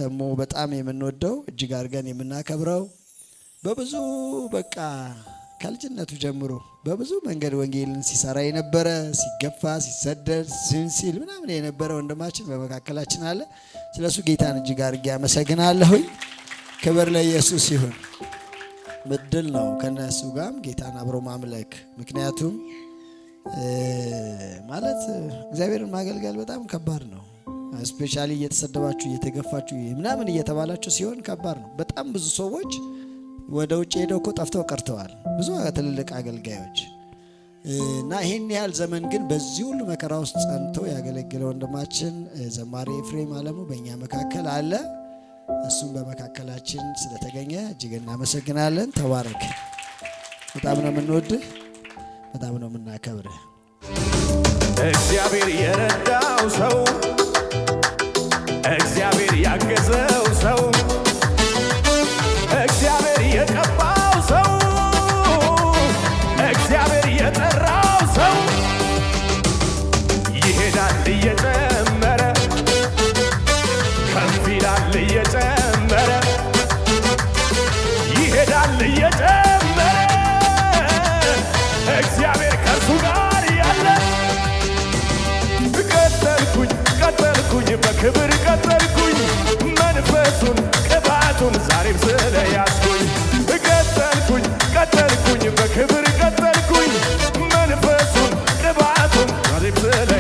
ደግሞ በጣም የምንወደው እጅግ አድርገን የምናከብረው በብዙ በቃ ከልጅነቱ ጀምሮ በብዙ መንገድ ወንጌልን ሲሰራ የነበረ ሲገፋ ሲሰደድ ሲል ምናምን የነበረ ወንድማችን በመካከላችን አለ። ስለሱ ጌታን እጅግ አድርጌ አመሰግናለሁኝ። ክብር ለኢየሱስ ይሁን። ምድል ነው ከነሱ ጋርም ጌታን አብሮ ማምለክ። ምክንያቱም ማለት እግዚአብሔርን ማገልገል በጣም ከባድ ነው። ስፔሻሊ እየተሰደባችሁ እየተገፋችሁ ምናምን እየተባላችሁ ሲሆን ከባድ ነው። በጣም ብዙ ሰዎች ወደ ውጭ ሄደው እኮ ጠፍተው ቀርተዋል፣ ብዙ ትልልቅ አገልጋዮች እና ይሄን ያህል ዘመን ግን በዚህ ሁሉ መከራ ውስጥ ጸንቶ ያገለግለው ወንድማችን ዘማሪ ኤፍሬም አለሙ በእኛ መካከል አለ። እሱም በመካከላችን ስለተገኘ እጅግ እናመሰግናለን። ተባረክ። በጣም ነው የምንወድህ፣ በጣም ነው የምናከብርህ። እግዚአብሔር የረዳው ሰው እግዚአብሔር ያገዘ